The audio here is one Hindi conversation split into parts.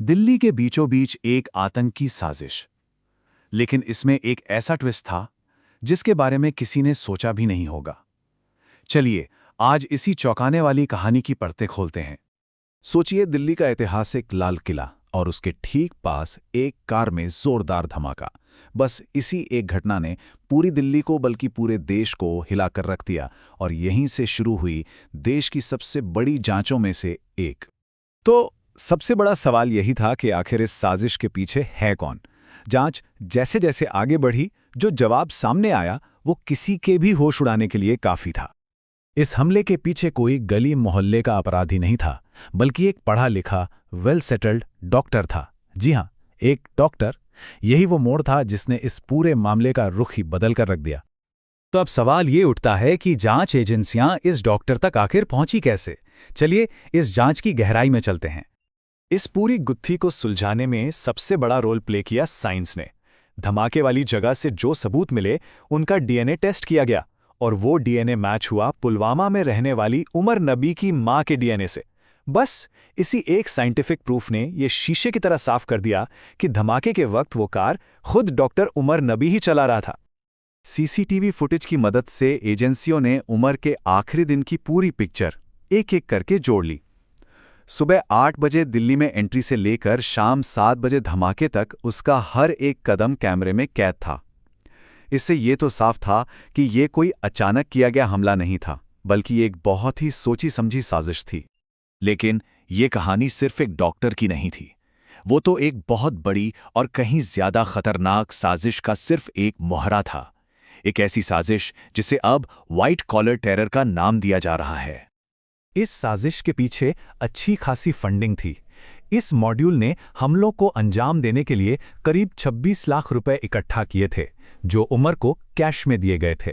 दिल्ली के बीचों बीच एक आतंकी साजिश। लेकिन इसमें एक ऐसा ट्विस्ट था जिसके बारे में किसी ने सोचा भी नहीं होगा। चलिए आज इसी चौंकाने वाली कहानी की परतें खोलते हैं। सोचिए, दिल्ली का ऐतिहासिक लाल किला और उसके ठीक पास एक कार में जोरदार धमाका। बस इसी एक घटना ने पूरी दिल्ली को बल्कि पूरे देश को हिलाकर रख दिया और यहीं से शुरू हुई देश की सबसे बड़ी जांचों में से एक। तो सबसे बड़ा सवाल यही था कि आखिर इस साजिश के पीछे है कौन। जांच जैसे जैसे आगे बढ़ी, जो जवाब सामने आया वो किसी के भी होश उड़ाने के लिए काफी था। इस हमले के पीछे कोई गली मोहल्ले का अपराधी नहीं था, बल्कि एक पढ़ा लिखा वेल सेटल्ड डॉक्टर था। जी हां, एक डॉक्टर। यही वो मोड़ था जिसने इस पूरे मामले का रुख ही बदल कर रख दिया। तो अब सवाल ये उठता है कि जांच एजेंसियां इस डॉक्टर तक आखिर पहुंची कैसे। चलिए इस जांच की गहराई में चलते हैं। इस पूरी गुत्थी को सुलझाने में सबसे बड़ा रोल प्ले किया साइंस ने। धमाके वाली जगह से जो सबूत मिले उनका डीएनए टेस्ट किया गया और वो डीएनए मैच हुआ पुलवामा में रहने वाली उमर नबी की मां के डीएनए से। बस इसी एक साइंटिफिक प्रूफ ने ये शीशे की तरह साफ कर दिया कि धमाके के वक्त वो कार खुद डॉक्टर उमर नबी ही चला रहा था। सीसीटीवी फुटेज की मदद से एजेंसियों ने उमर के आखिरी दिन की पूरी पिक्चर एक एक करके जोड़ ली। सुबह 8 बजे दिल्ली में एंट्री से लेकर शाम 7 बजे धमाके तक उसका हर एक कदम कैमरे में कैद था। इससे ये तो साफ था कि ये कोई अचानक किया गया हमला नहीं था, बल्कि एक बहुत ही सोची समझी साजिश थी। लेकिन ये कहानी सिर्फ एक डॉक्टर की नहीं थी। वो तो एक बहुत बड़ी और कहीं ज्यादा खतरनाक साजिश का सिर्फ एक मोहरा था। एक ऐसी साजिश जिसे अब व्हाइट कॉलर टेरर का नाम दिया जा रहा है। इस साजिश के पीछे अच्छी खासी फंडिंग थी। इस मॉड्यूल ने हमलों को अंजाम देने के लिए करीब 26 लाख रुपए इकट्ठा किए थे, जो उमर को कैश में दिए गए थे।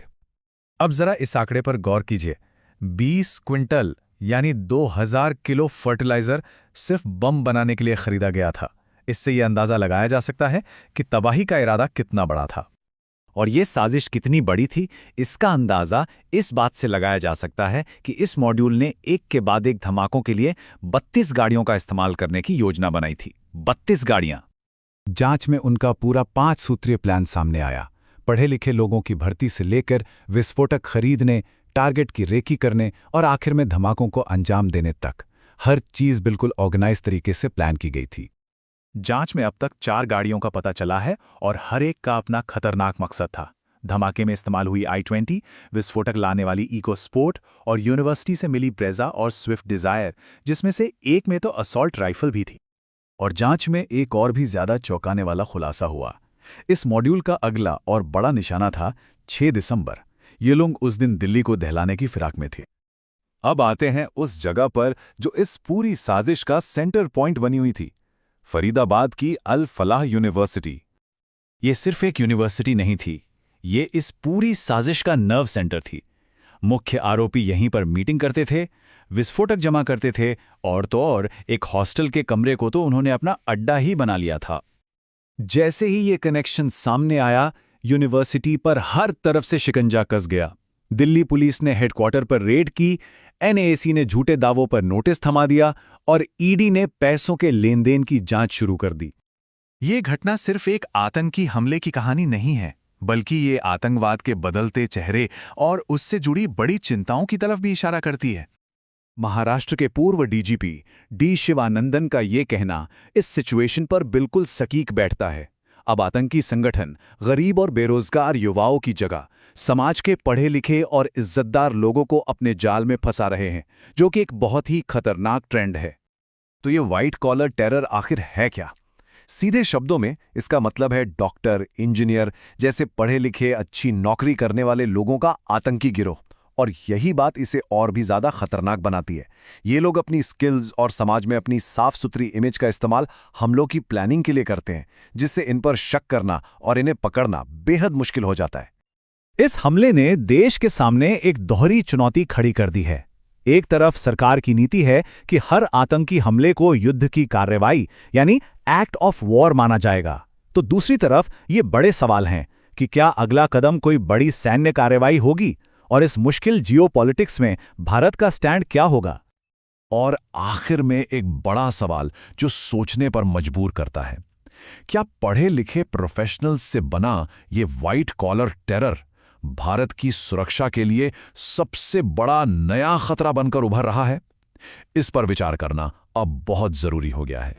अब जरा इस आंकड़े पर गौर कीजिए। 20 क्विंटल यानी 2000 किलो फर्टिलाइजर सिर्फ बम बनाने के लिए खरीदा गया था। इससे यह अंदाजा लगाया जा सकता है कि तबाही का इरादा कितना बड़ा था। और ये साजिश कितनी बड़ी थी, इसका अंदाजा इस बात से लगाया जा सकता है कि इस मॉड्यूल ने एक के बाद एक धमाकों के लिए 32 गाड़ियों का इस्तेमाल करने की योजना बनाई थी। 32 गाड़ियां। जांच में उनका पूरा 5 सूत्रीय प्लान सामने आया। पढ़े लिखे लोगों की भर्ती से लेकर विस्फोटक खरीदने, टारगेट की रेकी करने और आखिर में धमाकों को अंजाम देने तक, हर चीज बिल्कुल ऑर्गेनाइज तरीके से प्लान की गई थी। जांच में अब तक 4 गाड़ियों का पता चला है और हर एक का अपना खतरनाक मकसद था। धमाके में इस्तेमाल हुई i20, विस्फोटक लाने वाली इको स्पोर्ट और यूनिवर्सिटी से मिली ब्रेजा और स्विफ्ट डिजायर, जिसमें से एक में तो असॉल्ट राइफल भी थी। और जांच में एक और भी ज्यादा चौंकाने वाला खुलासा हुआ। इस मॉड्यूल का अगला और बड़ा निशाना था 6 दिसंबर। ये लोग उस दिन दिल्ली को दहलाने की फिराक में थे। अब आते हैं उस जगह पर जो इस पूरी साजिश का सेंटर पॉइंट बनी हुई थी, फरीदाबाद की अल फलाह यूनिवर्सिटी। ये सिर्फ एक यूनिवर्सिटी नहीं थी, ये इस पूरी साजिश का नर्व सेंटर थी। मुख्य आरोपी यहीं पर मीटिंग करते थे, विस्फोटक जमा करते थे और तो और एक हॉस्टल के कमरे को तो उन्होंने अपना अड्डा ही बना लिया था। जैसे ही ये कनेक्शन सामने आया, यूनिवर्सिटी पर हर तरफ से शिकंजा कस गया। दिल्ली पुलिस ने हेडक्वार्टर पर रेड की, एनएसी ने झूठे दावों पर नोटिस थमा दिया और ईडी ने पैसों के लेन देन की जांच शुरू कर दी। ये घटना सिर्फ एक आतंकी हमले की कहानी नहीं है, बल्कि ये आतंकवाद के बदलते चेहरे और उससे जुड़ी बड़ी चिंताओं की तरफ भी इशारा करती है। महाराष्ट्र के पूर्व डीजीपी डी शिवानंदन का ये कहना इस सिचुएशन पर बिल्कुल सटीक बैठता है। अब आतंकी संगठन गरीब और बेरोजगार युवाओं की जगह समाज के पढ़े लिखे और इज्जतदार लोगों को अपने जाल में फंसा रहे हैं, जो कि एक बहुत ही खतरनाक ट्रेंड है। तो ये व्हाइट कॉलर टेरर आखिर है क्या? सीधे शब्दों में इसका मतलब है डॉक्टर, इंजीनियर जैसे पढ़े लिखे अच्छी नौकरी करने वाले लोगों का आतंकी गिरोह। और यही बात इसे और भी ज्यादा खतरनाक बनाती है। ये लोग अपनी स्किल्स और समाज में अपनी साफ सुथरी इमेज का इस्तेमाल हमलों की प्लानिंग के लिए करते हैं, जिससे इन पर शक करना और इन्हें पकड़ना बेहद मुश्किल हो जाता है। इस हमले ने देश के सामने एक दोहरी चुनौती खड़ी कर दी है। एक तरफ सरकार की नीति है कि हर आतंकी हमले को युद्ध की कार्रवाई यानी एक्ट ऑफ वॉर माना जाएगा, तो दूसरी तरफ ये बड़े सवाल हैं कि क्या अगला कदम कोई बड़ी सैन्य कार्रवाई होगी और इस मुश्किल जियोपॉलिटिक्स में भारत का स्टैंड क्या होगा। और आखिर में एक बड़ा सवाल जो सोचने पर मजबूर करता है, क्या पढ़े लिखे प्रोफेशनल्स से बना ये व्हाइट कॉलर टेरर भारत की सुरक्षा के लिए सबसे बड़ा नया खतरा बनकर उभर रहा है? इस पर विचार करना अब बहुत जरूरी हो गया है।